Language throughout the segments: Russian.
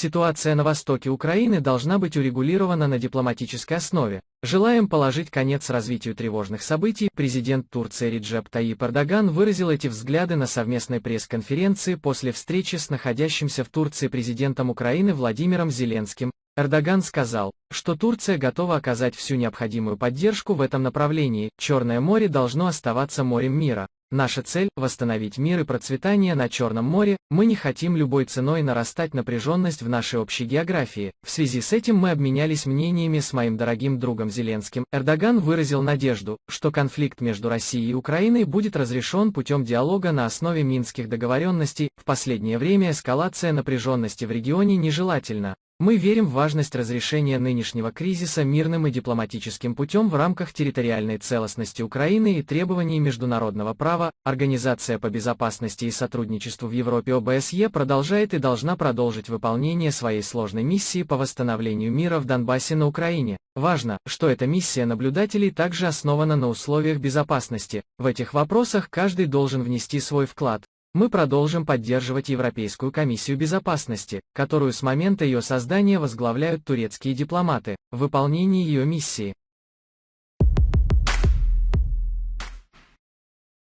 Ситуация на востоке Украины должна быть урегулирована на дипломатической основе. Желаем положить конец развитию тревожных событий. Президент Турции Реджеп Тайип Эрдоган выразил эти взгляды на совместной пресс-конференции после встречи с находящимся в Турции президентом Украины Владимиром Зеленским. Эрдоган сказал, что Турция готова оказать всю необходимую поддержку в этом направлении. Черное море должно оставаться морем мира. Наша цель – восстановить мир и процветание на Черном море. Мы не хотим любой ценой нарастать напряженность в нашей общей географии. В связи с этим мы обменялись мнениями с моим дорогим другом Зеленским. Эрдоган выразил надежду, что конфликт между Россией и Украиной будет разрешен путем диалога на основе Минских договоренностей. В последнее время эскалация напряженности в регионе нежелательна. Мы верим в важность разрешения нынешнего кризиса мирным и дипломатическим путем в рамках территориальной целостности Украины и требований международного права. Организация по безопасности и сотрудничеству в Европе ОБСЕ продолжает и должна продолжить выполнение своей сложной миссии по восстановлению мира в Донбассе на Украине. Важно, что эта миссия наблюдателей также основана на условиях безопасности. В этих вопросах каждый должен внести свой вклад. Мы продолжим поддерживать Европейскую комиссию безопасности, которую с момента ее создания возглавляют турецкие дипломаты, в выполнении ее миссии.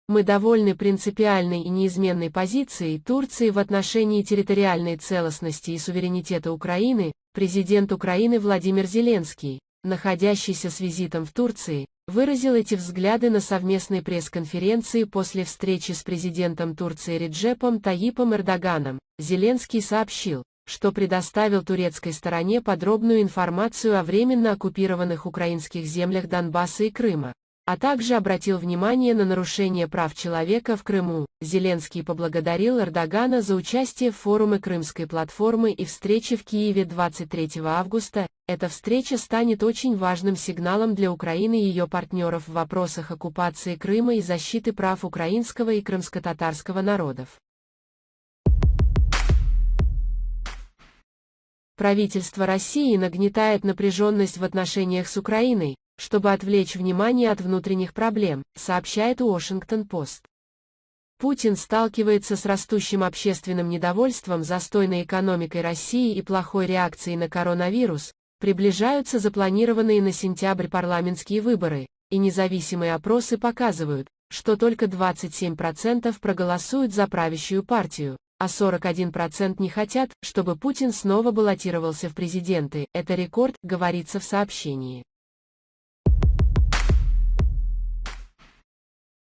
Мы довольны принципиальной и неизменной позицией Турции в отношении территориальной целостности и суверенитета Украины. Президент Украины Владимир Зеленский, находящийся с визитом в Турции, выразил эти взгляды на совместной пресс-конференции после встречи с президентом Турции Реджепом Тайипом Эрдоганом. Зеленский сообщил, что предоставил турецкой стороне подробную информацию о временно оккупированных украинских землях Донбасса и Крыма, а также обратил внимание на нарушение прав человека в Крыму. Зеленский поблагодарил Эрдогана за участие в форуме Крымской платформы и встрече в Киеве 23 августа. Эта встреча станет очень важным сигналом для Украины и ее партнеров в вопросах оккупации Крыма и защиты прав украинского и крымско-татарского народов. Правительство России нагнетает напряженность в отношениях с Украиной, чтобы отвлечь внимание от внутренних проблем, сообщает Washington-Post. Путин сталкивается с растущим общественным недовольством застойной экономикой России и плохой реакцией на коронавирус. Приближаются запланированные на сентябрь парламентские выборы, и независимые опросы показывают, что только 27% проголосуют за правящую партию, а 41% не хотят, чтобы Путин снова баллотировался в президенты. Это рекорд, говорится в сообщении.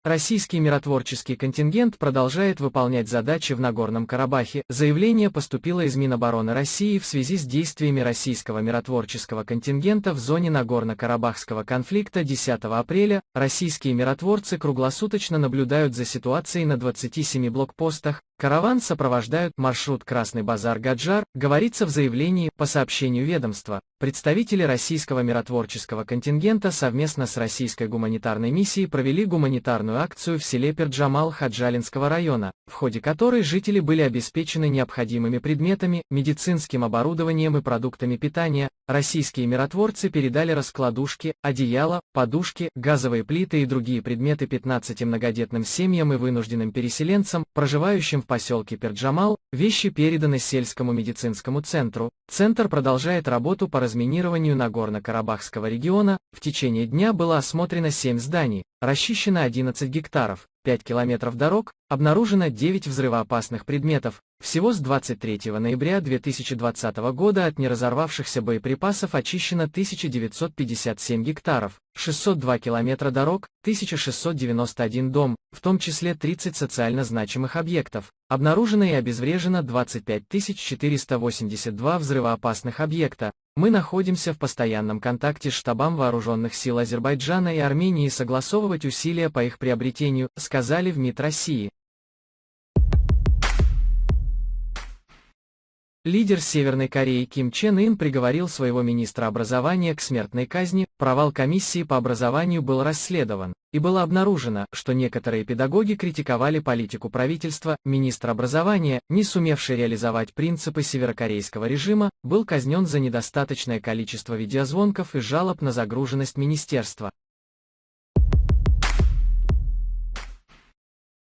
Российский миротворческий контингент продолжает выполнять задачи в Нагорном Карабахе. Заявление поступило из Минобороны России в связи с действиями российского миротворческого контингента в зоне Нагорно-Карабахского конфликта 10 апреля. Российские миротворцы круглосуточно наблюдают за ситуацией на 27 блокпостах. Караван сопровождают маршрут Красный Базар-Гаджар, говорится в заявлении. По сообщению ведомства, представители российского миротворческого контингента совместно с российской гуманитарной миссией провели гуманитарную акцию в селе Перджамал Хаджалинского района, в ходе которой жители были обеспечены необходимыми предметами, медицинским оборудованием и продуктами питания. Российские миротворцы передали раскладушки, одеяла, подушки, газовые плиты и другие предметы 15 многодетным семьям и вынужденным переселенцам, проживающим в поселке Перджамал. Вещи переданы сельскому медицинскому центру. Центр продолжает работу по разминированию Нагорно-Карабахского региона. В течение дня было осмотрено 7 зданий, расчищено 11 гектаров, 5 километров дорог, обнаружено 9 взрывоопасных предметов. Всего с 23 ноября 2020 года от неразорвавшихся боеприпасов очищено 1957 гектаров, 602 километра дорог, 1691 дом, в том числе 30 социально значимых объектов. Обнаружено и обезврежено 25 482 взрывоопасных объекта. Мы находимся в постоянном контакте с штабом вооруженных сил Азербайджана и Армении согласовывать усилия по их приобретению, сказали в МИД России. Лидер Северной Кореи Ким Чен Ын приговорил своего министра образования к смертной казни. Провал комиссии по образованию был расследован, и было обнаружено, что некоторые педагоги критиковали политику правительства. Министр образования, не сумевший реализовать принципы северокорейского режима, был казнен за недостаточное количество видеозвонков и жалоб на загруженность министерства.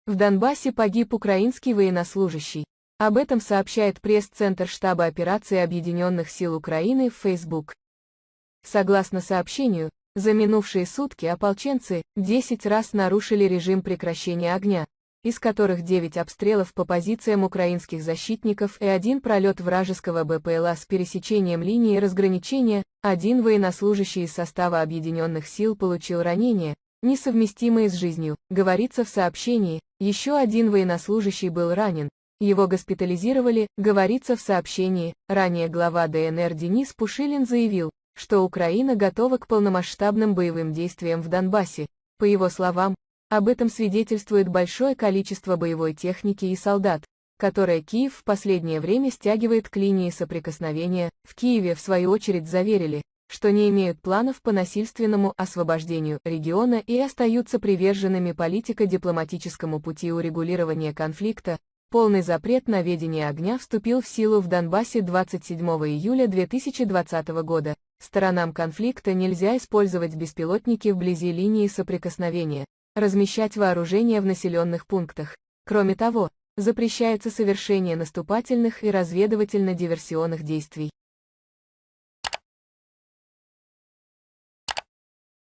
В Донбассе погиб украинский военнослужащий. Об этом сообщает пресс-центр штаба операции Объединенных сил Украины в Facebook. Согласно сообщению, за минувшие сутки ополченцы 10 раз нарушили режим прекращения огня, из которых 9 обстрелов по позициям украинских защитников и 1 пролет вражеского БПЛА с пересечением линии разграничения. 1 военнослужащий из состава Объединенных сил получил ранения, несовместимые с жизнью, говорится в сообщении. Еще 1 военнослужащий был ранен, его госпитализировали, говорится в сообщении. Ранее глава ДНР Денис Пушилин заявил, что Украина готова к полномасштабным боевым действиям в Донбассе. По его словам, об этом свидетельствует большое количество боевой техники и солдат, которое Киев в последнее время стягивает к линии соприкосновения. В Киеве, в свою очередь, заверили, что не имеют планов по насильственному освобождению региона и остаются приверженными политико-дипломатическому пути урегулирования конфликта. Полный запрет на ведение огня вступил в силу в Донбассе 27 июля 2020 года. Сторонам конфликта нельзя использовать беспилотники вблизи линии соприкосновения, размещать вооружение в населенных пунктах. Кроме того, запрещается совершение наступательных и разведывательно-диверсионных действий.